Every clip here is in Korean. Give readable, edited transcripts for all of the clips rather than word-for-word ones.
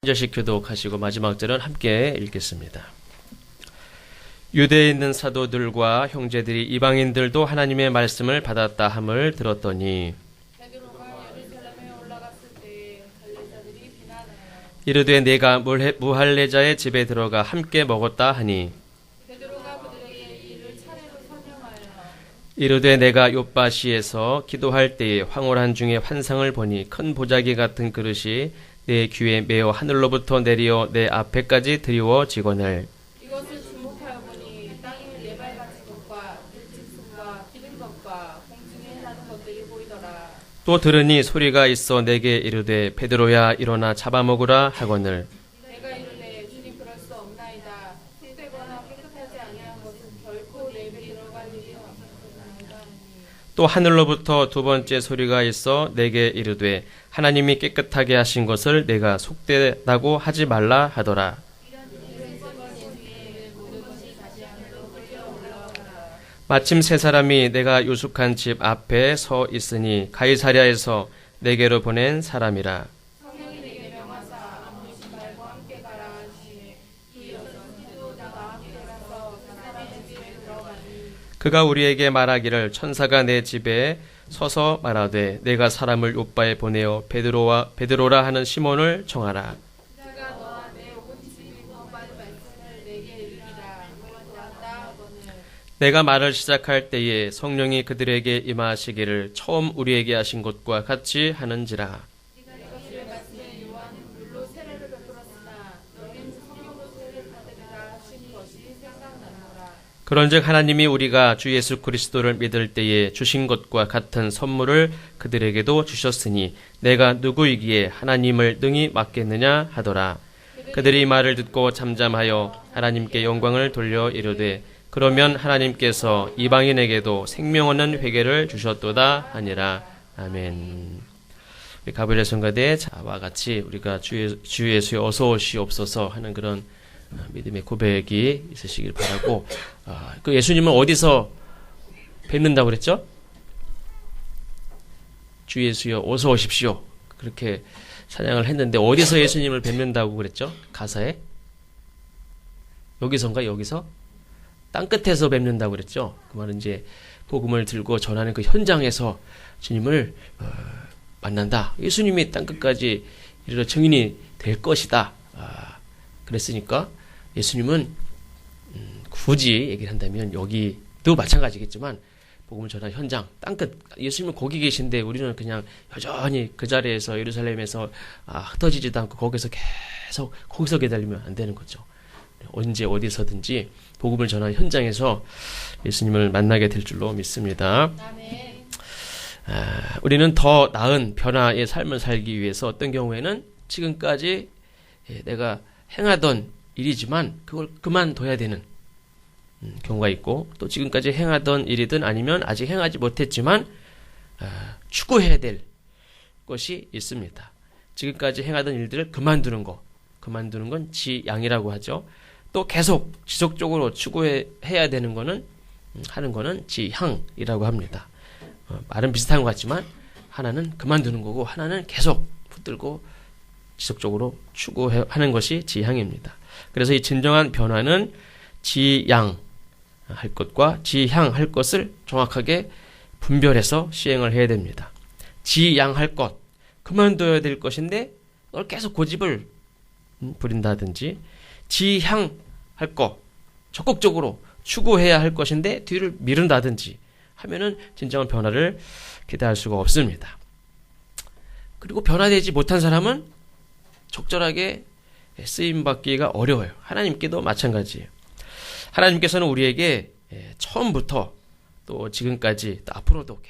절씩 교독하시고 마지막 절은 함께 읽겠습니다. 유대에 있는 사도들과 형제들이 이방인들도 하나님의 말씀을 받았다 함을 들었더니 베드로가 예루살렘에 올라갔을 때에 갈레자들이 비난하여 이르되 내가 무할레자의 집에 들어가 함께 먹었다 하니 베드로가 그들에게 이를 차례로 설명하여 이르되 내가 요바시에서 기도할 때에 황홀한 중에 환상을 보니 큰 보자기 같은 그릇이 내 귀에 매어 하늘로부터 내리어 내 앞에까지 드리워지거늘 이것을 주목하여 보니 땅에 네발같이 것과 들짐승과 기른 것과 공중에 나는 것들이 보이더라. 또 들으니 소리가 있어 내게 이르되 베드로야 일어나 잡아먹으라 하거늘 내가 이르되 주님 그럴 수 없나이다. 흙되거나 깨끗하지 아니한 것은 결코 내 입에 들어갈 일이 없었나이다. 또 하늘로부터 두 번째 소리가 있어 내게 이르되 하나님이 깨끗하게 하신 것을 내가 속되다고 하지 말라 하더라. 마침 세 사람이 내가 유숙한 집 앞에 서 있으니 가이사랴에서 내게로 보낸 사람이라. 성령이 내게 명하사 아무 신발과 함께 가라 하시니 이 여자도 나와 함께 가서 사람의 집에 들어가니 그가 우리에게 말하기를 천사가 내 집에 서서 말하되 내가 사람을 요바에 보내어 베드로라 하는 시몬을 청하라. 그가 너와 내 온 집이 구원받을 말씀을 내게 이르리라. 왔다 하거늘 내가 말을 시작할 때에 성령이 그들에게 임하시기를 처음 우리에게 하신 것과 같이 하는지라. 주의 말씀에 요한은 물로 세례를 베풀었으나 너희는 성령으로 세례를 받으리라 하신 것이 생각나노라. 그런즉 하나님이 우리가 주 예수 그리스도를 믿을 때에 주신 것과 같은 선물을 그들에게도 주셨으니 내가 누구이기에 하나님을 능히 맡겠느냐 하더라. 그들이 이 말을 듣고 잠잠하여 하나님께 영광을 돌려 이르되 그러면 하나님께서 이방인에게도 생명 얻는 회개를 주셨도다 하니라. 아멘. 우리 가브리엘 성가대의 자와 같이 우리가 주 예수의 어서 오시옵소서 하는 그런 믿음의 고백이 있으시길 바라고, 그 예수님은 어디서 뵙는다고 그랬죠? 주 예수여 어서 오십시오. 그렇게 찬양을 했는데 어디서 예수님을 뵙는다고 그랬죠? 가사에? 여기서인가? 여기서? 땅끝에서 뵙는다고 그랬죠? 그 말은 이제 복음을 들고 전하는 그 현장에서 주님을 만난다. 예수님이 땅끝까지 이르러 증인이 될 것이다. 그랬으니까 예수님은 굳이 얘기를 한다면 여기도 마찬가지겠지만 복음을 전하는 현장, 땅끝, 예수님은 거기 계신데 우리는 그냥 여전히 그 자리에서 예루살렘에서 흩어지지도 않고 거기서 계속 거기서 기다리면 안 되는 거죠. 언제 어디서든지 복음을 전하는 현장에서 예수님을 만나게 될 줄로 믿습니다. 아멘. 우리는 더 나은 변화의 삶을 살기 위해서 어떤 경우에는 지금까지 내가 행하던 일이지만 그걸 그만둬야 되는 경우가 있고, 또 지금까지 행하던 일이든 아니면 아직 행하지 못했지만 추구해야 될 것이 있습니다. 지금까지 행하던 일들을 그만두는 건 지양이라고 하죠. 또 계속 지속적으로 추구해야 되는 거는 하는 거는 지향이라고 합니다. 말은 비슷한 것 같지만 하나는 그만두는 거고 하나는 계속 붙들고 지속적으로 추구하는 것이 지향입니다. 그래서 이 진정한 변화는 지양할 것과 지향할 것을 정확하게 분별해서 시행을 해야 됩니다. 지양할 것, 그만둬야 될 것인데 그걸 계속 고집을 부린다든지, 지향할 것, 적극적으로 추구해야 할 것인데 뒤를 미룬다든지 하면은 진정한 변화를 기대할 수가 없습니다. 그리고 변화되지 못한 사람은 적절하게 쓰임받기가 어려워요. 하나님께도 마찬가지예요. 하나님께서는 우리에게 처음부터 또 지금까지 또 앞으로도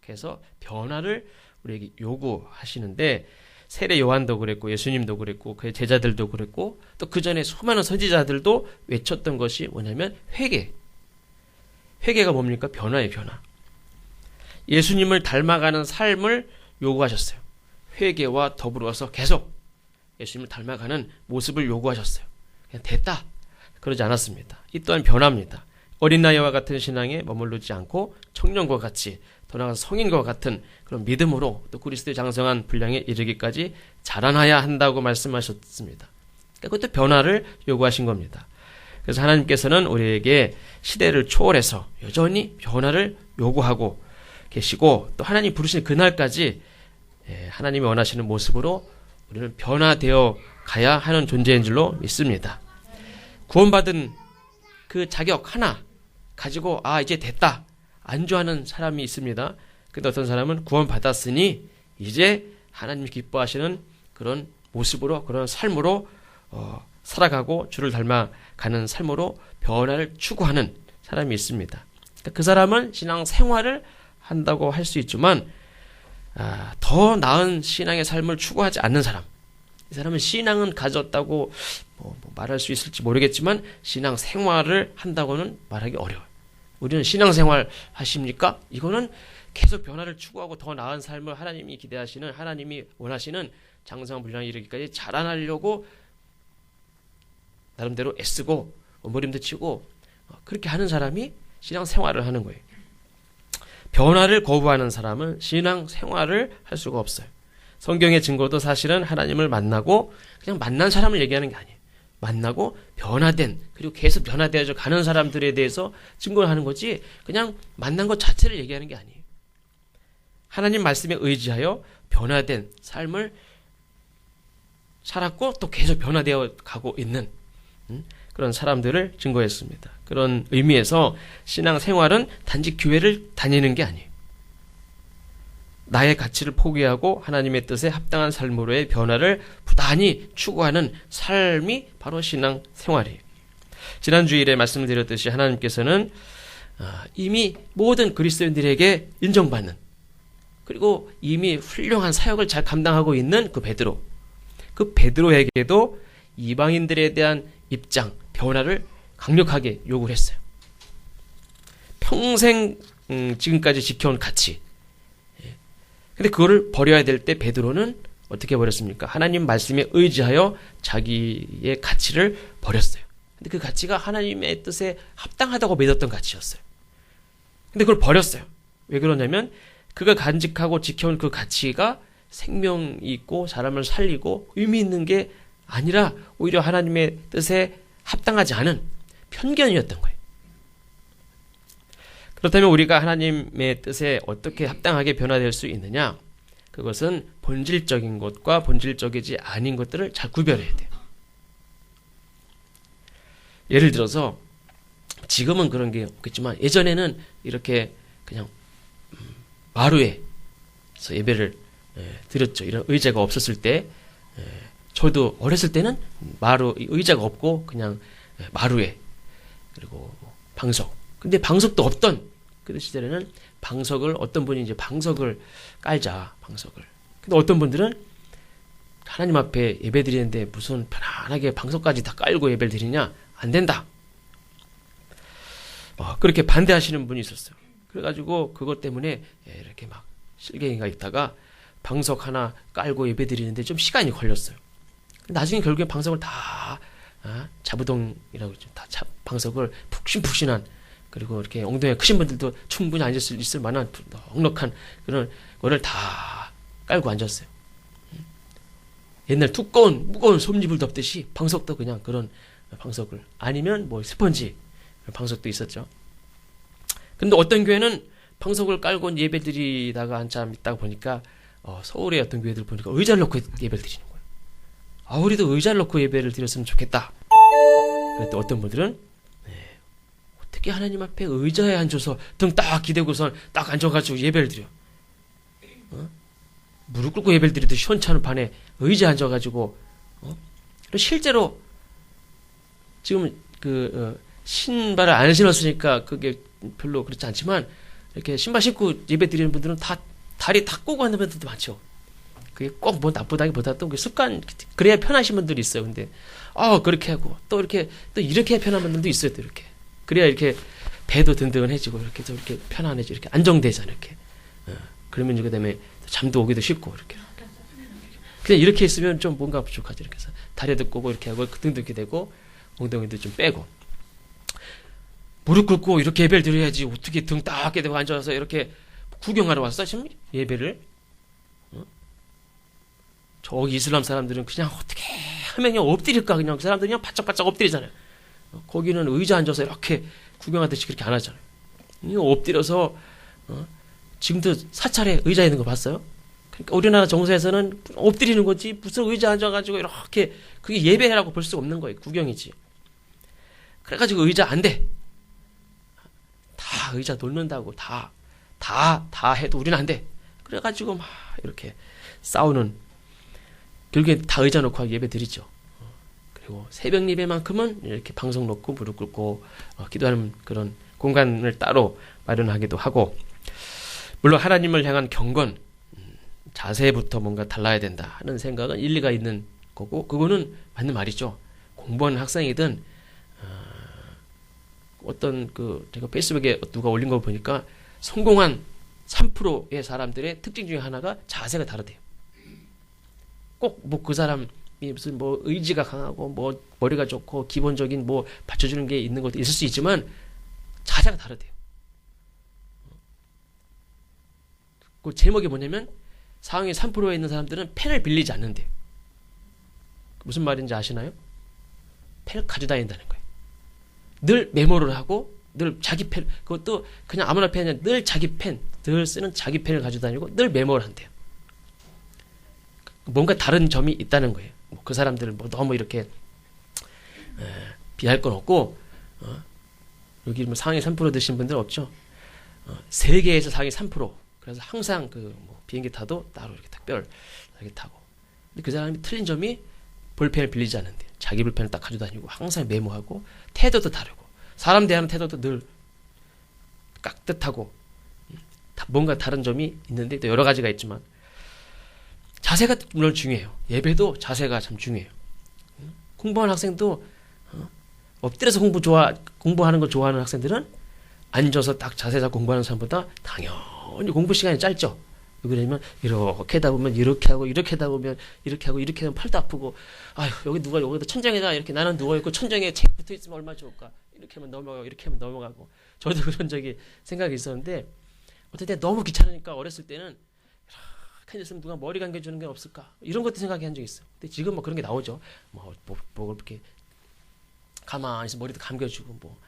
계속해서 변화를 우리에게 요구하시는데, 세례 요한도 그랬고 예수님도 그랬고 그의 제자들도 그랬고 또 그 전에 수많은 선지자들도 외쳤던 것이 뭐냐면 회개가 뭡니까? 변화의 변화. 예수님을 닮아가는 삶을 요구하셨어요. 회개와 더불어서 계속 예수님을 닮아가는 모습을 요구하셨어요. 그냥 됐다 그러지 않았습니다. 이 또한 변화입니다. 어린 나이와 같은 신앙에 머무르지 않고 청년과 같이 더 나아가서 성인과 같은 그런 믿음으로 또 그리스도의 장성한 분량에 이르기까지 자라나야 한다고 말씀하셨습니다. 그러니까 그것도 변화를 요구하신 겁니다. 그래서 하나님께서는 우리에게 시대를 초월해서 여전히 변화를 요구하고 계시고 또 하나님 부르신 그날까지 하나님이 원하시는 모습으로 우리는 변화되어 가야 하는 존재인 줄로 믿습니다. 구원받은 그 자격 하나 가지고 이제 됐다 안주하는 사람이 있습니다. 근데 어떤 사람은 구원받았으니 이제 하나님이 기뻐하시는 그런 모습으로 그런 삶으로 살아가고 주를 닮아가는 삶으로 변화를 추구하는 사람이 있습니다. 그러니까 그 사람은 신앙 생활을 한다고 할 수 있지만 더 나은 신앙의 삶을 추구하지 않는 사람, 이 사람은 신앙은 가졌다고 말할 수 있을지 모르겠지만 신앙 생활을 한다고는 말하기 어려워요. 우리는 신앙 생활 하십니까? 이거는 계속 변화를 추구하고 더 나은 삶을 하나님이 기대하시는 하나님이 원하시는 장성한 분량에 이르기까지 자라나려고 나름대로 애쓰고 몸부림도 치고 그렇게 하는 사람이 신앙 생활을 하는 거예요. 변화를 거부하는 사람은 신앙 생활을 할 수가 없어요. 성경의 증거도 사실은 하나님을 만나고 그냥 만난 사람을 얘기하는 게 아니에요. 만나고 변화된 그리고 계속 변화되어져 가는 사람들에 대해서 증거를 하는 거지 그냥 만난 것 자체를 얘기하는 게 아니에요. 하나님 말씀에 의지하여 변화된 삶을 살았고 또 계속 변화되어 가고 있는 그런 사람들을 증거했습니다. 그런 의미에서 신앙 생활은 단지 교회를 다니는 게 아니에요. 나의 가치를 포기하고 하나님의 뜻에 합당한 삶으로의 변화를 부단히 추구하는 삶이 바로 신앙 생활이에요. 지난 주일에 말씀을 드렸듯이 하나님께서는 이미 모든 그리스도인들에게 인정받는 그리고 이미 훌륭한 사역을 잘 감당하고 있는 그 베드로, 그 베드로에게도 이방인들에 대한 입장, 변화를 강력하게 요구를 했어요. 평생 지금까지 지켜온 가치. 근데 그거를 버려야 될 때 베드로는 어떻게 버렸습니까? 하나님 말씀에 의지하여 자기의 가치를 버렸어요. 근데 그 가치가 하나님의 뜻에 합당하다고 믿었던 가치였어요. 근데 그걸 버렸어요. 왜 그러냐면 그가 간직하고 지켜온 그 가치가 생명이 있고 사람을 살리고 의미 있는 게 아니라 오히려 하나님의 뜻에 합당하지 않은 편견이었던 거예요. 그렇다면 우리가 하나님의 뜻에 어떻게 합당하게 변화될 수 있느냐? 그것은 본질적인 것과 본질적이지 아닌 것들을 잘 구별해야 돼요. 예를 들어서 지금은 그런 게 없겠지만 예전에는 이렇게 그냥 마루에서 예배를 드렸죠. 이런 의자가 없었을 때 저도 어렸을 때는 의자가 없고 그냥 마루에 그리고 방석. 근데 방석도 없던 그 시절에는 방석을 어떤 분이 이제 방석을 깔자 방석을. 근데 어떤 분들은 하나님 앞에 예배 드리는데 무슨 편안하게 방석까지 다 깔고 예배를 드리냐? 안 된다. 그렇게 반대하시는 분이 있었어요. 그래가지고 그것 때문에 이렇게 막 실갱이가 있다가 방석 하나 깔고 예배 드리는데 좀 시간이 걸렸어요. 나중에 결국에 방석을 다 자부동이라고 그러죠. 다 방석을 푹신푹신한 그리고 이렇게 엉덩이가 크신 분들도 충분히 앉을 있을 만한 넉넉한 그런 거를 다 깔고 앉았어요. 옛날 무거운 솜잎을 덮듯이 방석도 그냥 그런 방석을 아니면 뭐 스펀지 방석도 있었죠. 근데 어떤 교회는 방석을 깔고 예배 드리다가 한참 있다가 보니까 서울의 어떤 교회들 보니까 의자를 놓고 예배를 드리는 거예요. 우리도 의자를 놓고 예배를 드렸으면 좋겠다. 그랬더니 어떤 분들은 어떻게 하나님 앞에 의자에 앉아서 등 딱 기대고선 딱 앉아가지고 예배를 드려. 무릎 꿇고 예배를 드리듯 시원찮은 판에 의자에 앉아가지고 실제로 지금 신발을 안 신었으니까 그게 별로 그렇지 않지만 이렇게 신발 신고 예배 드리는 분들은 다 다리 다 꼬고 하는 분들도 많죠. 그게 꼭 뭐 나쁘다기보다 또 습관, 그래야 편하신 분들이 있어요. 근데 그렇게 하고 또 이렇게 편한 분들도 있어요. 또 이렇게 그래야 이렇게 배도 든든해지고 이렇게 또 이렇게 편안해지고 이렇게 안정되잖아요. 이렇게 그러면 이거 때문에 잠도 오기도 쉽고 이렇게 그냥 이렇게 있으면 좀 뭔가 부족하죠. 이렇게 해서 다리도 꼬고 이렇게 하고 등도 이렇게 되고 엉덩이도 좀 빼고 무릎 꿇고 이렇게 예배를 드려야지 어떻게 등 딱 깨대고 앉아서 이렇게 구경하러 왔어 지금 예배를? 저기 이슬람 사람들은 그냥 어떻게 하면 그냥 엎드릴까? 그냥 그 사람들이 그냥 바짝바짝 엎드리잖아요. 거기는 의자 앉아서 이렇게 구경하듯이 그렇게 안 하잖아요. 엎드려서 지금도 사찰에 의자 있는 거 봤어요? 그러니까 우리나라 정서에서는 엎드리는 거지 무슨 의자 앉아가지고 이렇게 그게 예배라고 볼 수 없는 거예요. 구경이지. 그래가지고 의자 안 돼. 다 의자 놓는다고 다 해도 우리는 안 돼. 그래가지고 막 이렇게 싸우는 결국에 다 의자 놓고 예배 드리죠. 그리고 새벽 예배만큼은 이렇게 방송 놓고 무릎 꿇고 기도하는 그런 공간을 따로 마련하기도 하고 물론 하나님을 향한 경건 자세부터 뭔가 달라야 된다 하는 생각은 일리가 있는 거고 그거는 맞는 말이죠. 공부하는 학생이든 어떤 제가 페이스북에 누가 올린 거 보니까 성공한 3%의 사람들의 특징 중에 하나가 자세가 다르대요. 꼭 뭐 그 사람이 무슨 뭐 의지가 강하고 뭐 머리가 좋고 기본적인 뭐 받쳐주는 게 있는 것도 있을 수 있지만 자세가 다르대요. 그 제목이 뭐냐면 상위 3%에 있는 사람들은 펜을 빌리지 않는대요. 무슨 말인지 아시나요? 펜을 가지고 다닌다는 거예요. 늘 메모를 하고 늘 자기 펜 그것도 그냥 아무나 펜이 아니라 늘 자기 펜 늘 쓰는 자기 펜을 가지고 다니고 늘 메모를 한대요. 뭔가 다른 점이 있다는 거예요. 그 사람들을 뭐 너무 이렇게 비할 건 없고 여기 뭐 상위 3% 드신 분들 없죠. 세계에서 상위 3% 그래서 항상 뭐 비행기 타도 따로 이렇게 특별하게 타고 근데 그 사람이 틀린 점이 볼펜을 빌리지 않는데 자기 볼펜을 딱 가지고 다니고 항상 메모하고 태도도 다르고 사람 대하는 태도도 늘 깍듯하고 뭔가 다른 점이 있는데 또 여러 가지가 있지만 자세가 물론 중요해요. 예배도 자세가 참 중요해요. 공부하는 학생도 엎드려서 공부하는 걸 좋아하는 학생들은 앉아서 딱 자세 잡고 공부하는 사람보다 당연히 공부 시간이 짧죠. 왜 그러냐면 이렇게 하다 보면 이렇게 하고 이렇게 하다 보면 이렇게 하고 이렇게 하면 팔도 아프고 아휴 여기 누가 여기다 천장에다 이렇게 나는 누워있고 천장에 책 붙어 있으면 얼마나 좋을까. 이렇게 하면 넘어가고 이렇게 하면 넘어가고 저도 그런 적이 생각이 있었는데 어떨 때 너무 귀찮으니까 어렸을 때는 이렇게 있으면 누가 머리 감겨주는 게 없을까 이런 것도 생각한 적이 있어요. 근데 지금 뭐 그런 게 나오죠. 뭐 이렇게 가만히 있어 머리도 감겨주고 뭐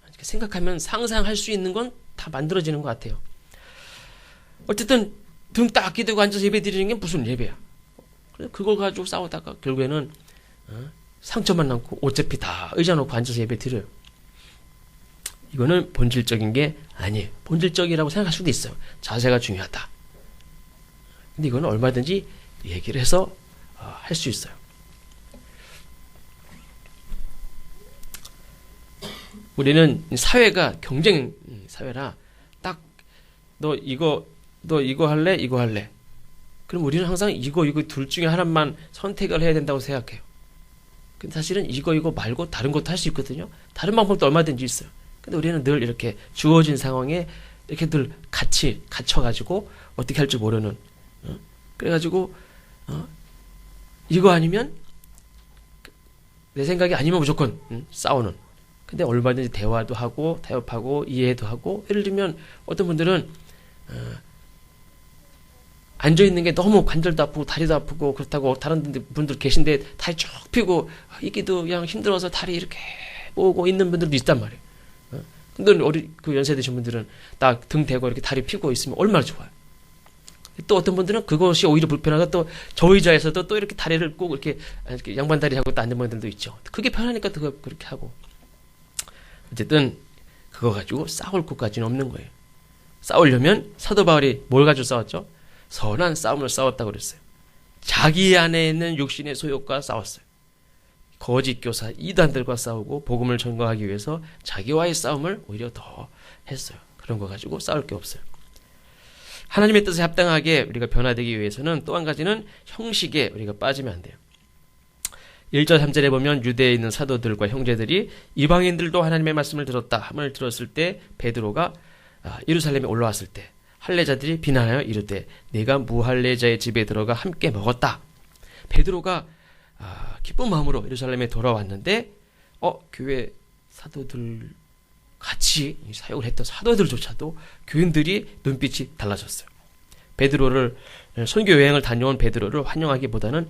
이렇게 생각하면 상상할 수 있는 건 다 만들어지는 것 같아요. 어쨌든 등 딱 기대고 앉아서 예배 드리는 게 무슨 예배야. 그래서 그걸 가지고 싸우다가 결국에는 상처만 남고 어차피 다 의자 놓고 앉아서 예배 드려요. 이거는 본질적인 게 아니에요. 본질적이라고 생각할 수도 있어요. 자세가 중요하다. 근데 이거는 얼마든지 얘기를 해서 할 수 있어요. 우리는 사회가 경쟁 사회라 딱 너 이거 할래? 이거 할래? 그럼 우리는 항상 이거 둘 중에 하나만 선택을 해야 된다고 생각해요. 근데 사실은 이거 말고 다른 것도 할 수 있거든요. 다른 방법도 얼마든지 있어요. 근데 우리는 늘 이렇게 주어진 상황에 이렇게 늘 갇혀가지고 어떻게 할지 모르는 그래가지고 이거 아니면 내 생각이 아니면 무조건 싸우는. 근데 얼마든지 대화도 하고 타협하고 이해도 하고 예를 들면 어떤 분들은 앉아있는 게 너무 관절도 아프고 다리도 아프고 그렇다고 다른 분들 계신데 다리 쭉 펴고 이기도 그냥 힘들어서 다리 이렇게 모으고 있는 분들도 있단 말이에요. 근데 그 연세 드신 분들은 딱 등 대고 이렇게 다리 펴고 있으면 얼마나 좋아요. 또 어떤 분들은 그것이 오히려 불편하고 또 저 의자에서도 또 이렇게 다리를 꼭 이렇게 양반 다리 하고 또 앉는 분들도 있죠. 그게 편하니까 또 그렇게 하고. 어쨌든 그거 가지고 싸울 것까지는 없는 거예요. 싸우려면 사도 바울이 뭘 가지고 싸웠죠? 선한 싸움을 싸웠다고 그랬어요. 자기 안에 있는 육신의 소욕과 싸웠어요. 거짓 교사 이단들과 싸우고 복음을 전거하기 위해서 자기와의 싸움을 오히려 더 했어요. 그런 거 가지고 싸울 게 없어요. 하나님의 뜻에 합당하게 우리가 변화되기 위해서는 또 한 가지는 형식에 우리가 빠지면 안 돼요. 1절 3절에 보면 유대에 있는 사도들과 형제들이 이방인들도 하나님의 말씀을 들었다 함을 들었을 때 베드로가 예루살렘에 올라왔을 때 할례자들이 비난하여 이르되 네가 무할례자의 집에 들어가 함께 먹었다. 베드로가 기쁜 마음으로 예루살렘에 돌아왔는데 교회 사도들 같이 사역을 했던 사도들조차도 교인들이 눈빛이 달라졌어요. 베드로를 선교 여행을 다녀온 베드로를 환영하기보다는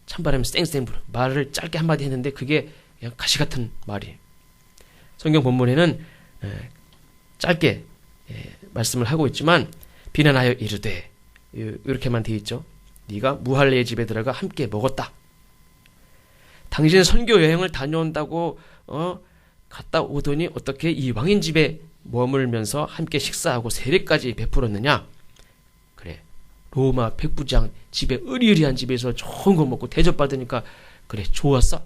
찬바람이 쌩쌩 불어 말을 짧게 한마디 했는데 그게 그냥 가시 같은 말이에요. 성경 본문에는 짧게 말씀을 하고 있지만 비난하여 이르되 이렇게만 되어 있죠. 네가 무할례의 집에 들어가 함께 먹었다. 당신 선교 여행을 다녀온다고 갔다 오더니 어떻게 이 왕인 집에 머물면서 함께 식사하고 세례까지 베풀었느냐. 그래, 로마 백부장 집에 으리으리한 집에서 좋은 거 먹고 대접받으니까 그래 좋았어.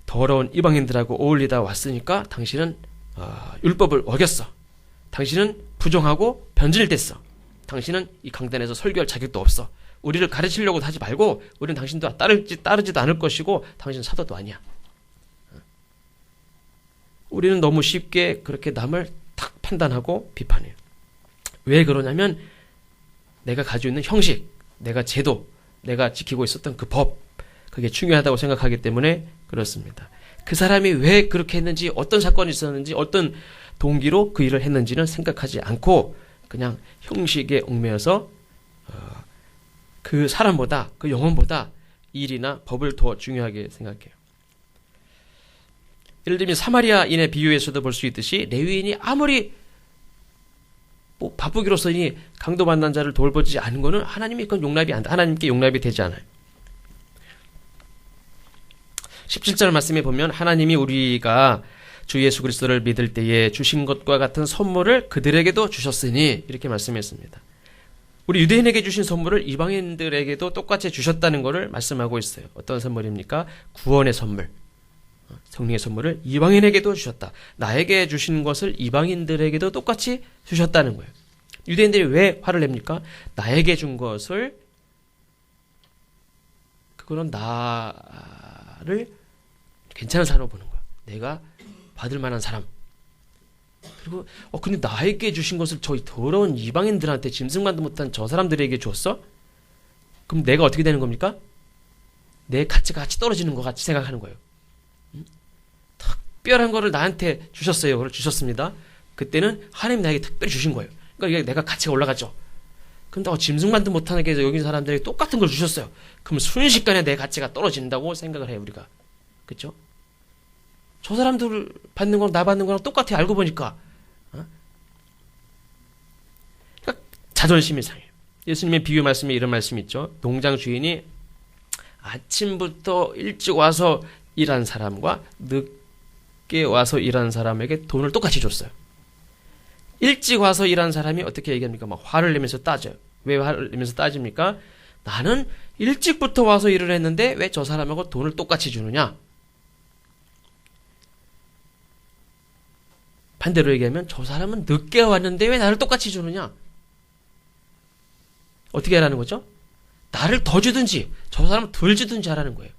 더러운 이방인들하고 어울리다 왔으니까 당신은 율법을 어겼어. 당신은 부정하고 변질됐어. 당신은 이 강단에서 설교할 자격도 없어. 우리를 가르치려고 하지 말고 우리는 당신도 따르지도 않을 것이고 당신은 사도도 아니야. 우리는 너무 쉽게 그렇게 남을 탁 판단하고 비판해요. 왜 그러냐면 내가 가지고 있는 형식, 내가 제도, 내가 지키고 있었던 그 법, 그게 중요하다고 생각하기 때문에 그렇습니다. 그 사람이 왜 그렇게 했는지, 어떤 사건이 있었는지, 어떤 동기로 그 일을 했는지는 생각하지 않고 그냥 형식에 얽매여서 그 사람보다, 그 영혼보다 일이나 법을 더 중요하게 생각해요. 예를 들면 사마리아인의 비유에서도 볼 수 있듯이 레위인이 아무리 바쁘기로서니 강도 만난 자를 돌보지 않은 거는 하나님께 용납이 되지 않아요. 17절 말씀에 보면 하나님이 우리가 주 예수 그리스도를 믿을 때에 주신 것과 같은 선물을 그들에게도 주셨으니 이렇게 말씀했습니다. 우리 유대인에게 주신 선물을 이방인들에게도 똑같이 주셨다는 것을 말씀하고 있어요. 어떤 선물입니까? 구원의 선물, 성령의 선물을 이방인에게도 주셨다. 나에게 주신 것을 이방인들에게도 똑같이 주셨다는 거예요. 유대인들이 왜 화를 냅니까? 나에게 준 것을, 그거는 나를 괜찮은 사람으로 보는 거야. 내가 받을 만한 사람. 그리고 근데 나에게 주신 것을 저 더러운 이방인들한테 짐승만도 못한 저 사람들에게 줬어? 그럼 내가 어떻게 되는 겁니까? 내 가치가 같이 떨어지는 것 같이 생각하는 거예요. 특별한 거를 나한테 주셨어요. 그걸 주셨습니다. 그때는 하나님 나에게 특별히 주신 거예요. 그러니까 내가 가치가 올라가죠. 그럼 짐승만도 못하게 여긴 사람들에게 똑같은 걸 주셨어요. 그럼 순식간에 내 가치가 떨어진다고 생각을 해요, 우리가. 그렇죠? 저 사람들 받는 거랑 나 받는 거랑 똑같아, 알고 보니까. 그러니까 자존심이 상해요. 예수님의 비유 말씀에 이런 말씀이 있죠. 농장 주인이 아침부터 일찍 와서 일한 사람과 늦게 와서 일한 사람에게 돈을 똑같이 줬어요. 일찍 와서 일한 사람이 어떻게 얘기합니까? 막 화를 내면서 따져요. 왜 화를 내면서 따집니까? 나는 일찍부터 와서 일을 했는데 왜 저 사람하고 돈을 똑같이 주느냐? 반대로 얘기하면 저 사람은 늦게 왔는데 왜 나를 똑같이 주느냐? 어떻게 하라는 거죠? 나를 더 주든지 저 사람은 덜 주든지 하라는 거예요.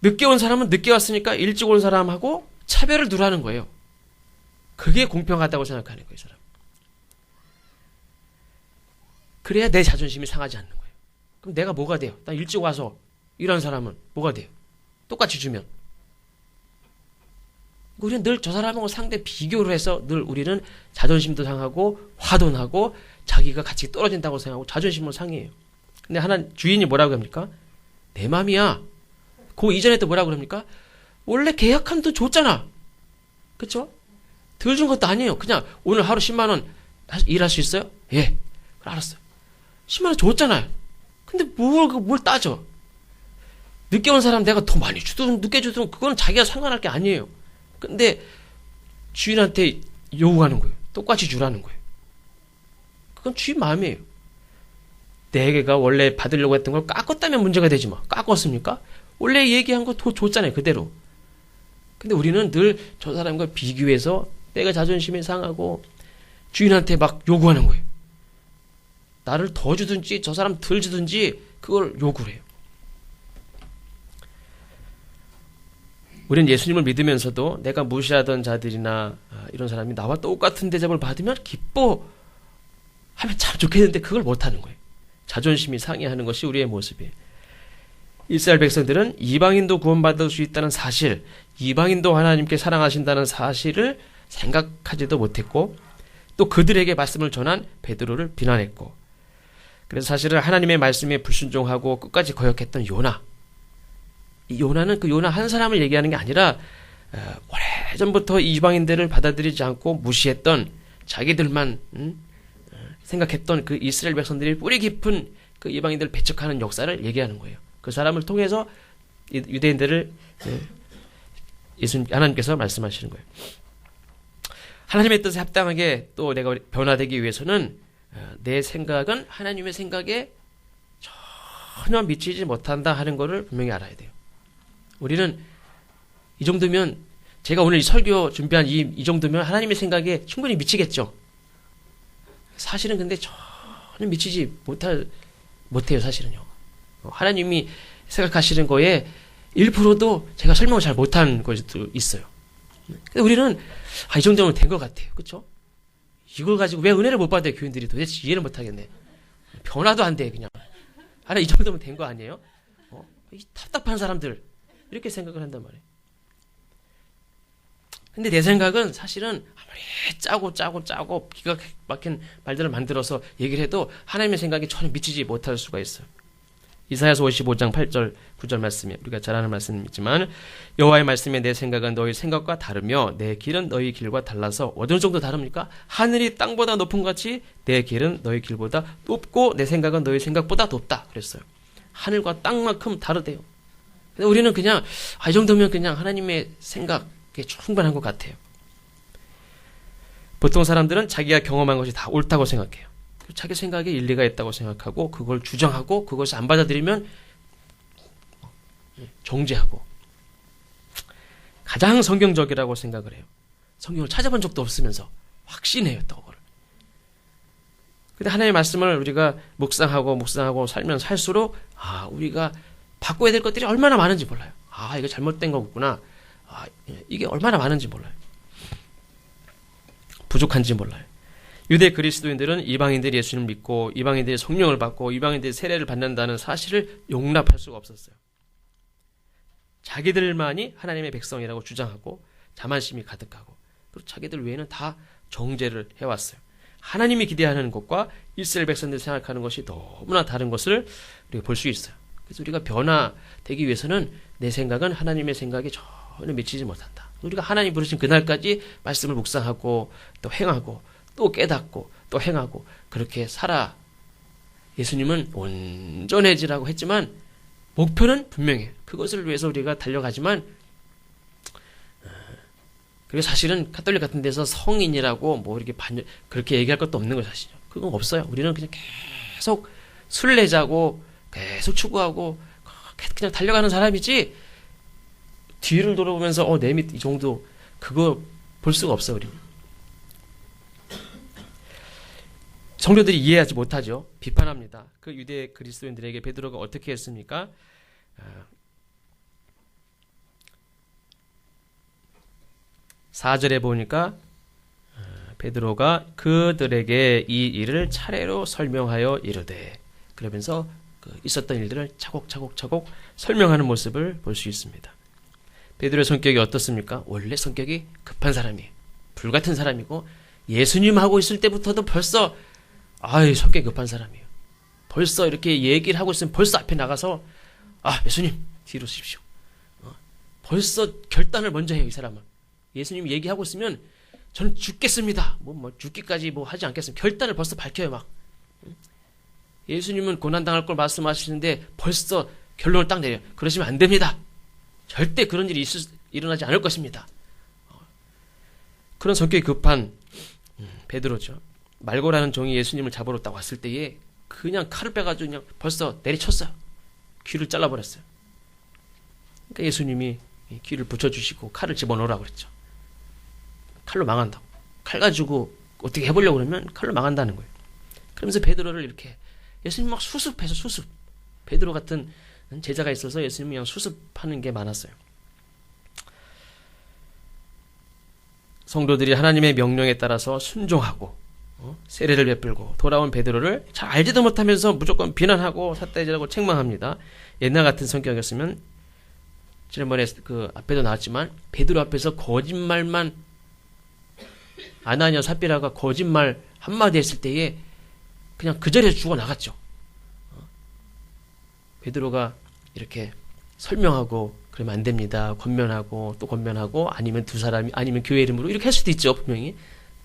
늦게 온 사람은 늦게 왔으니까 일찍 온 사람하고 차별을 두라는 거예요. 그게 공평하다고 생각하는 거예요, 이 사람. 그래야 내 자존심이 상하지 않는 거예요. 그럼 내가 뭐가 돼요? 나 일찍 와서 일하는 사람은 뭐가 돼요? 똑같이 주면. 우리는 늘 저 사람하고 상대 비교를 해서 늘 우리는 자존심도 상하고 화도 나고 자기가 같이 떨어진다고 생각하고 자존심을 상해요. 근데 주인이 뭐라고 합니까? 내 맘이야. 그 이전에 또 뭐라고 그럽니까? 원래 계약한 돈 줬잖아. 그쵸? 덜 준 것도 아니에요. 그냥 오늘 하루 10만 원 일할 수 있어요? 예. 그래, 알았어요. 10만 원 줬잖아요. 근데 뭘 따져? 늦게 온 사람 내가 더 많이 주든 늦게 주든 그건 자기가 상관할 게 아니에요. 근데 주인한테 요구하는 거예요. 똑같이 주라는 거예요. 그건 주인 마음이에요. 내가 원래 받으려고 했던 걸 깎았다면 문제가 되지 마. 깎았습니까? 원래 얘기한 거 더 줬잖아요. 그대로. 근데 우리는 늘 저 사람과 비교해서 내가 자존심이 상하고 주인한테 막 요구하는 거예요. 나를 더 주든지 저 사람 덜 주든지 그걸 요구를 해요. 우리는 예수님을 믿으면서도 내가 무시하던 자들이나 이런 사람이 나와 똑같은 대접을 받으면 기뻐하면 참 좋겠는데 그걸 못하는 거예요. 자존심이 상해하는 것이 우리의 모습이에요. 이스라엘 백성들은 이방인도 구원받을 수 있다는 사실, 이방인도 하나님께 사랑하신다는 사실을 생각하지도 못했고 또 그들에게 말씀을 전한 베드로를 비난했고, 그래서 사실은 하나님의 말씀에 불순종하고 끝까지 거역했던 요나, 이 요나는 그 요나 한 사람을 얘기하는 게 아니라 오래전부터 이방인들을 받아들이지 않고 무시했던, 자기들만 생각했던 그 이스라엘 백성들이 뿌리 깊은 그 이방인들을 배척하는 역사를 얘기하는 거예요. 그 사람을 통해서 유대인들을 하나님께서 말씀하시는 거예요. 하나님의 뜻에 합당하게 또 내가 변화되기 위해서는 내 생각은 하나님의 생각에 전혀 미치지 못한다 하는 것을 분명히 알아야 돼요. 우리는 이 정도면, 제가 오늘 이 설교 준비한 이 정도면 하나님의 생각에 충분히 미치겠죠. 사실은 근데 전혀 미치지 못해요, 사실은요. 하나님이 생각하시는 거에 1%도 제가 설명을 잘 못한 것도 있어요. 근데 우리는 이 정도면 된 것 같아요. 그렇죠? 이걸 가지고 왜 은혜를 못 받아요, 교인들이. 도대체 이해를 못 하겠네. 변화도 안 돼, 그냥. 하나 이 정도면 된 거 아니에요? 이 답답한 사람들, 이렇게 생각을 한단 말이에요. 근데 내 생각은 사실은 아무리 짜고 기가 막힌 말들을 만들어서 얘기를 해도 하나님의 생각에 전혀 미치지 못할 수가 있어요. 이사야서 55장 8절 9절 말씀에 우리가 잘 아는 말씀이지만, 여호와의 말씀에 내 생각은 너희 생각과 다르며 내 길은 너희 길과 달라서, 어느 정도 다릅니까? 하늘이 땅보다 높은 것 같이 내 길은 너희 길보다 높고 내 생각은 너희 생각보다 높다 그랬어요. 하늘과 땅만큼 다르대요. 근데 우리는 그냥 이 정도면 그냥 하나님의 생각에 충분한 것 같아요. 보통 사람들은 자기가 경험한 것이 다 옳다고 생각해요. 자기 생각에 일리가 있다고 생각하고 그걸 주장하고 그것을 안 받아들이면 정죄하고, 가장 성경적이라고 생각을 해요. 성경을 찾아본 적도 없으면서 확신해요, 또 그걸. 근데 하나님의 말씀을 우리가 묵상하고 살면 살수록 우리가 바꿔야 될 것들이 얼마나 많은지 몰라요. 이거 잘못된 거구나. 이게 얼마나 많은지 몰라요. 부족한지 몰라요. 유대 그리스도인들은 이방인들이 예수님을 믿고 이방인들이 성령을 받고 이방인들이 세례를 받는다는 사실을 용납할 수가 없었어요. 자기들만이 하나님의 백성이라고 주장하고 자만심이 가득하고, 그리고 자기들 외에는 다 정죄를 해왔어요. 하나님이 기대하는 것과 이스라엘 백성들이 생각하는 것이 너무나 다른 것을 우리가 볼 수 있어요. 그래서 우리가 변화되기 위해서는 내 생각은 하나님의 생각에 전혀 미치지 못한다. 우리가 하나님 부르신 그날까지 말씀을 묵상하고 또 행하고 또 깨닫고 또 행하고 그렇게 살아. 예수님은 온전해지라고 했지만 목표는 분명해요. 그것을 위해서 우리가 달려가지만, 그리고 사실은 카톨릭 같은 데서 성인이라고 이렇게 그렇게 얘기할 것도 없는 거 사실이죠. 그건 없어요. 우리는 그냥 계속 순례자고 계속 추구하고 그냥 달려가는 사람이지, 뒤를 돌아보면서 내 밑 이 정도 그거 볼 수가 없어요. 우리는. 성도들이 이해하지 못하죠. 비판합니다. 그 유대 그리스도인들에게 베드로가 어떻게 했습니까? 4절에 보니까 베드로가 그들에게 이 일을 차례로 설명하여 이르되, 그러면서 있었던 일들을 차곡차곡 설명하는 모습을 볼 수 있습니다. 베드로의 성격이 어떻습니까? 원래 성격이 급한 사람이에요. 불같은 사람이고, 예수님 하고 있을 때부터도 벌써 성격이 급한 사람이에요. 벌써 이렇게 얘기를 하고 있으면 벌써 앞에 나가서 예수님 뒤로 서십시오. 벌써 결단을 먼저 해요, 이 사람은. 예수님 얘기하고 있으면 저는 죽겠습니다. 죽기까지 하지 않겠습니다. 결단을 벌써 밝혀요, 막. 예수님은 고난당할 걸 말씀하시는데 벌써 결론을 딱 내려요. 그러시면 안 됩니다. 절대 그런 일이 일어나지 않을 것입니다. 그런 성격이 급한 베드로죠. 말고라는 종이 예수님을 잡으러 딱 왔을 때에 그냥 칼을 빼가지고 그냥 벌써 내리쳤어요. 귀를 잘라버렸어요. 그러니까 예수님이 귀를 붙여주시고 칼을 집어넣으라고 그랬죠. 칼로 망한다고. 칼 가지고 어떻게 해보려고 그러면 칼로 망한다는 거예요. 그러면서 베드로를 이렇게, 예수님 막 수습해서 수습. 베드로 같은 제자가 있어서 예수님이 그냥 수습하는 게 많았어요. 성도들이 하나님의 명령에 따라서 순종하고 세례를 베풀고 돌아온 베드로를 잘 알지도 못하면서 무조건 비난하고 삿대질하고 책망합니다. 옛날 같은 성격이었으면 지난번에 그 앞에도 나왔지만 베드로 앞에서 거짓말만 아나니아 삽비라가 거짓말 한마디 했을 때에 그냥 그 자리에서 죽어 나갔죠. 베드로가 이렇게 설명하고 그러면 안 됩니다. 권면하고 또 권면하고 아니면 두 사람이 아니면 교회 이름으로 이렇게 할 수도 있죠. 분명히.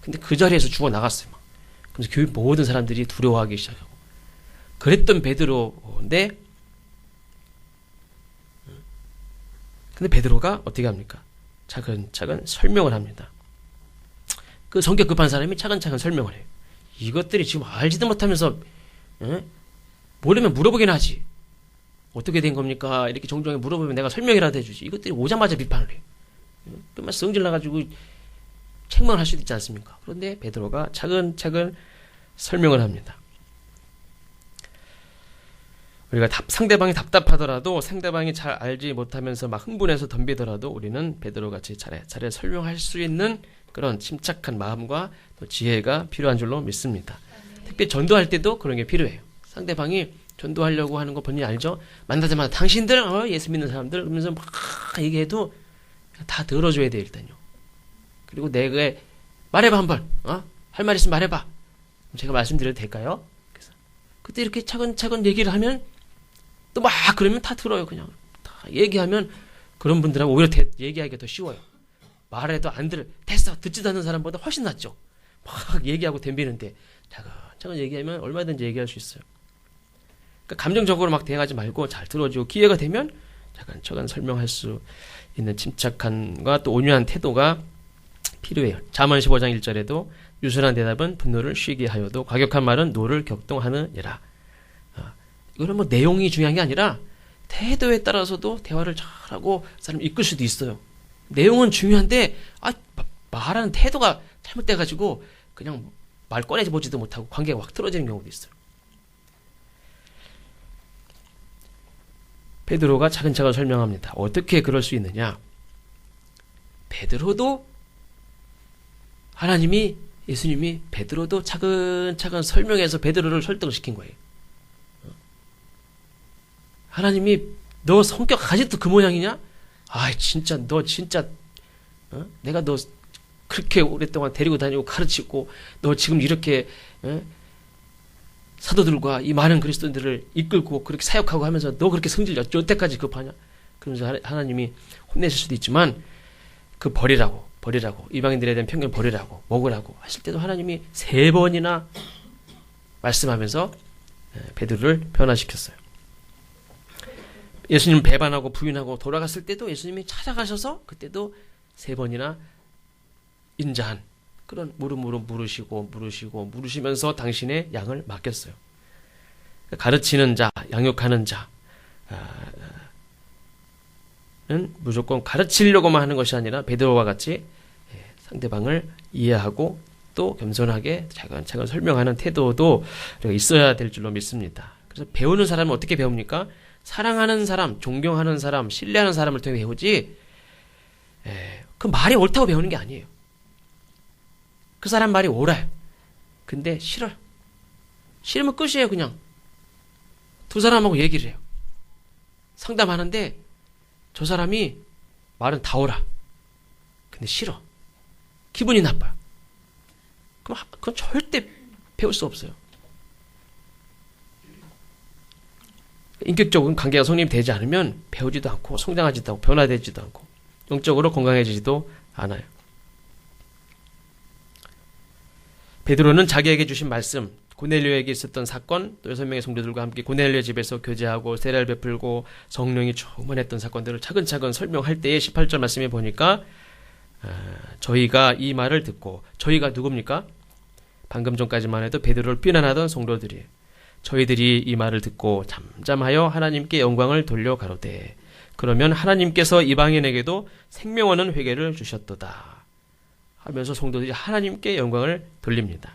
근데 그 자리에서 죽어 나갔어요. 막. 그래서 교회 모든 사람들이 두려워하기 시작하고 그랬던 베드로인데 근데 베드로가 어떻게 합니까? 차근차근 설명을 합니다. 그 성격 급한 사람이 차근차근 설명을 해요. 이것들이 지금 알지도 못하면서 모르면 물어보긴 하지. 어떻게 된 겁니까? 이렇게 종종에 물어보면 내가 설명이라도 해주지. 이것들이 오자마자 비판을 해요. 그만 성질 나가지고 책망을 할 수도 있지 않습니까? 그런데 베드로가 차근차근 설명을 합니다. 우리가 상대방이 답답하더라도 상대방이 잘 알지 못하면서 막 흥분해서 덤비더라도 우리는 베드로같이 잘해 설명할 수 있는 그런 침착한 마음과 또 지혜가 필요한 줄로 믿습니다. 특히 전도할 때도 그런 게 필요해요. 상대방이 전도하려고 하는 거 본인이 알죠? 만나자마자 당신들 예수 믿는 사람들 그러면서 막 얘기해도 다 들어줘야 돼요. 일단요. 그리고 내가 말해봐 한번 할 말 있으면 말해봐. 제가 말씀드려도 될까요? 그래서 그때 이렇게 차근차근 얘기를 하면 또 막 그러면 다 들어요. 그냥 다 얘기하면 그런 분들하고 오히려 얘기하기가 더 쉬워요. 말해도 안 됐어 듣지도 않는 사람보다 훨씬 낫죠. 막 얘기하고 덤비는데 차근차근 얘기하면 얼마든지 얘기할 수 있어요. 그러니까 감정적으로 막 대응하지 말고 잘 들어주고 기회가 되면 차근차근 설명할 수 있는 침착함과 또 온유한 태도가 필요해요. 잠언 15장 1절에도 유순한 대답은 분노를 쉬게 하여도 과격한 말은 노를 격동하느니라. 이거는 뭐 내용이 중요한 게 아니라 태도에 따라서도 대화를 잘하고 사람을 이끌 수도 있어요. 내용은 중요한데 말하는 태도가 잘못돼가지고 그냥 말 꺼내지 보지도 못하고 관계가 확 틀어지는 경우도 있어요. 베드로가 차근차근 설명합니다. 어떻게 그럴 수 있느냐? 베드로도 예수님이 베드로도 차근차근 설명해서 베드로를 설득시킨 거예요. 하나님이 너 성격 아직도 그 모양이냐? 진짜 너 진짜 내가 너 그렇게 오랫동안 데리고 다니고 가르치고 너 지금 이렇게 사도들과 이 많은 그리스도인들을 이끌고 그렇게 사역하고 하면서 너 그렇게 성질 여태까지 급하냐? 그러면서 하나님이 혼내실 수도 있지만 그 버리라고 이방인들에 대한 편견 버리라고 먹으라고 하실 때도 하나님이 3번이나 말씀하면서 베드로를 변화시켰어요. 예수님 배반하고 부인하고 돌아갔을 때도 예수님이 찾아가셔서 그때도 3번이나 인자한 그런 물음으로 물으시면서 당신의 양을 맡겼어요. 가르치는 자, 양육하는 자는 무조건 가르치려고만 하는 것이 아니라 베드로와 같이 상대방을 이해하고 또 겸손하게 차근차근 설명하는 태도도 있어야 될 줄로 믿습니다. 그래서 배우는 사람은 어떻게 배웁니까? 사랑하는 사람, 존경하는 사람, 신뢰하는 사람을 통해 배우지 그 말이 옳다고 배우는 게 아니에요. 그 사람 말이 옳아요. 근데 싫어요. 싫으면 끝이에요. 그냥 두 사람하고 얘기를 해요. 상담하는데 저 사람이 말은 다 옳아. 근데 싫어. 기분이 나빠요. 그건 절대 배울 수 없어요. 인격적인 관계가 성립이 되지 않으면 배우지도 않고 성장하지도 않고 변화되지도 않고 영적으로 건강해지지도 않아요. 베드로는 자기에게 주신 말씀, 고넬료에게 있었던 사건, 또 6명의 성도들과 함께 고넬료 집에서 교제하고 세례를 베풀고 성령이 충만했던 사건들을 차근차근 설명할 때의 18절 말씀에 보니까 저희가 이 말을 듣고, 저희가 누굽니까? 방금 전까지만 해도 베드로를 비난하던 성도들이에요. 저희들이 이 말을 듣고 잠잠하여 하나님께 영광을 돌려 가로되 그러면 하나님께서 이방인에게도 생명하는 회개를 주셨도다 하면서 성도들이 하나님께 영광을 돌립니다.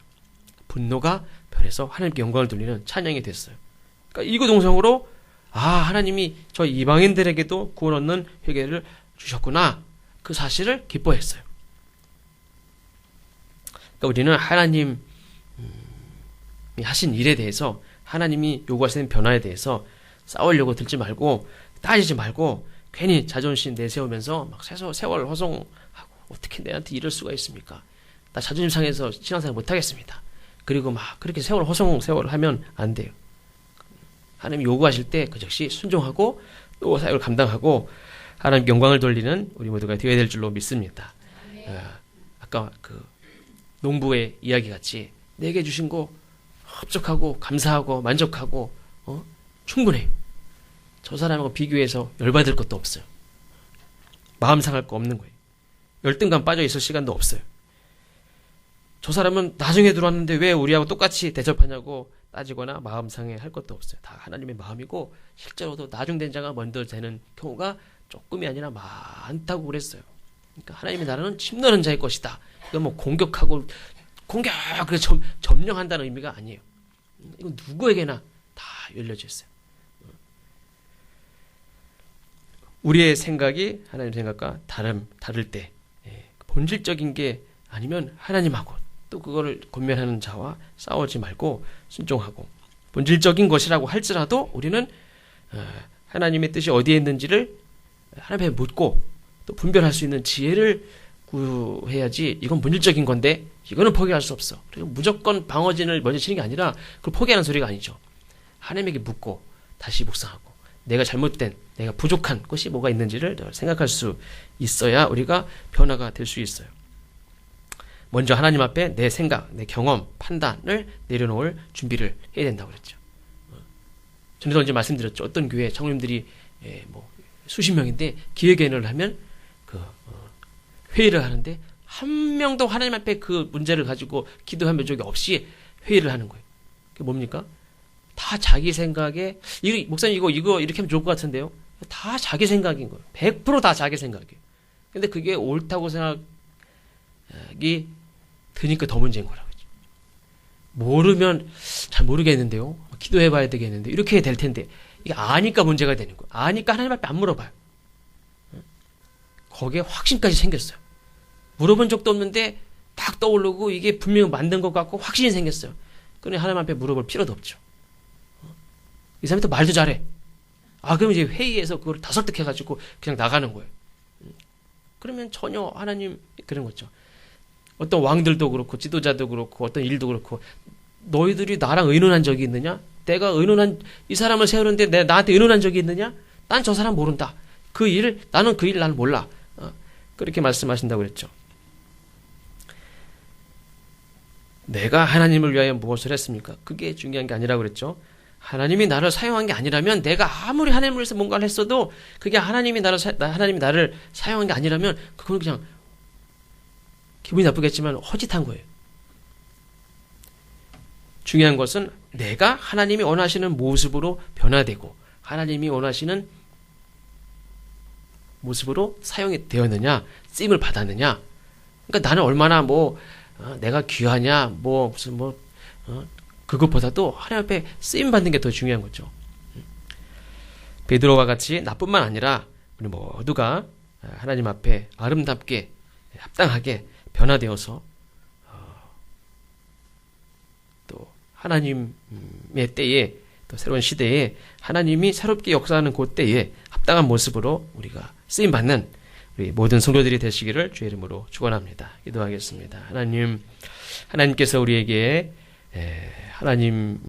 분노가 변해서 하나님께 영광을 돌리는 찬양이 됐어요. 그러니까 이구동성으로 하나님이 저 이방인들에게도 구원 얻는 회개를 주셨구나, 그 사실을 기뻐했어요. 그러니까 우리는 하나님 하신 일에 대해서, 하나님이 요구하시는 변화에 대해서 싸우려고 들지 말고, 따지지 말고, 괜히 자존심 내세우면서 막 세월 허송하고, 어떻게 내한테 이럴 수가 있습니까? 나 자존심 상해서 신앙생활 못하겠습니다. 그리고 막 그렇게 세월을 하면 안 돼요. 하나님 요구하실 때 그 즉시 순종하고 또 사역을 감당하고 하나님 영광을 돌리는 우리 모두가 되어야 될 줄로 믿습니다. 아까 그 농부의 이야기 같이 내게 주신 거 흡족하고 감사하고 만족하고 충분해요. 저 사람하고 비교해서 열받을 것도 없어요. 마음 상할 거 없는 거예요. 열등감 빠져 있을 시간도 없어요. 저 사람은 나중에 들어왔는데 왜 우리하고 똑같이 대접하냐고 따지거나 마음 상해할 것도 없어요. 다 하나님의 마음이고 실제로도 나중된 자가 먼저 되는 경우가 조금이 아니라 많다고 그랬어요. 그러니까 하나님의 나라는 침노하는 자의 것이다. 이건 뭐 그래서 점령한다는 의미가 아니에요. 이건 누구에게나 다 열려져 있어요. 우리의 생각이 하나님 생각과 다를 때 본질적인 게 아니면 하나님하고 또 그거를 권면하는 자와 싸우지 말고 순종하고, 본질적인 것이라고 할지라도 우리는 하나님의 뜻이 어디에 있는지를 하나님께 묻고 또 분별할 수 있는 지혜를 구해야지. 이건 본질적인 건데 이거는 포기할 수 없어. 그리고 무조건 방어진을 먼저 치는 게 아니라 그걸 포기하는 소리가 아니죠. 하나님에게 묻고 다시 묵상하고 내가 잘못된, 내가 부족한 것이 뭐가 있는지를 생각할 수 있어야 우리가 변화가 될 수 있어요. 먼저 하나님 앞에 내 생각, 내 경험, 판단을 내려놓을 준비를 해야 된다고 그랬죠. 전에도 언제 말씀드렸죠. 어떤 교회 장로님들이 수십 명인데 기획회의를 하면 회의를 하는데 한 명도 하나님 앞에 그 문제를 가지고 기도한 적이 없이 회의를 하는 거예요. 그게 뭡니까? 다 자기 생각에, 목사님 이거 이렇게 하면 좋을 것 같은데요. 다 자기 생각인 거예요. 100% 다 자기 생각이에요. 근데 그게 옳다고 생각이 드니까 더 문제인 거라고. 모르면 잘 모르겠는데요. 기도해 봐야 되겠는데. 이렇게 해야 될 텐데. 이게 아니까 문제가 되는 거예요. 아니까 하나님 앞에 안 물어봐요. 거기에 확신까지 생겼어요. 물어본 적도 없는데 딱 떠오르고 이게 분명히 만든 것 같고 확신이 생겼어요. 그러니 하나님 앞에 물어볼 필요도 없죠. 이 사람이 또 말도 잘해. 그럼 이제 회의에서 그걸 다 설득해가지고 그냥 나가는 거예요. 그러면 전혀 하나님 그런 거죠. 어떤 왕들도 그렇고 지도자도 그렇고 어떤 일도 그렇고 너희들이 나랑 의논한 적이 있느냐? 내가 이 사람을 세우는데 나한테 의논한 적이 있느냐? 난 저 사람 모른다. 나는 그 일 나는 몰라. 그렇게 말씀하신다고 그랬죠. 내가 하나님을 위하여 무엇을 했습니까? 그게 중요한 게 아니라고 그랬죠. 하나님이 나를 사용한 게 아니라면, 내가 아무리 하나님을 위해서 뭔가를 했어도 그게 하나님이 나를 사용한 게 아니라면 그건 그냥 기분이 나쁘겠지만 허짓한 거예요. 중요한 것은 내가 하나님이 원하시는 모습으로 변화되고 하나님이 원하시는 모습으로 사용이 되었느냐, 쓰임을 받았느냐. 그러니까 나는 얼마나 내가 귀하냐, 그것보다도 하나님 앞에 쓰임 받는 게 더 중요한 거죠. 베드로와 같이 나뿐만 아니라 우리 모두가 하나님 앞에 아름답게 합당하게 변화되어서 또 하나님의 때에, 또 새로운 시대에 하나님이 새롭게 역사하는 그 때에 합당한 모습으로 우리가 쓰임받는 우리 모든 성도들이 되시기를 주의 이름으로 축원합니다. 기도하겠습니다. 하나님께서 우리에게 하나님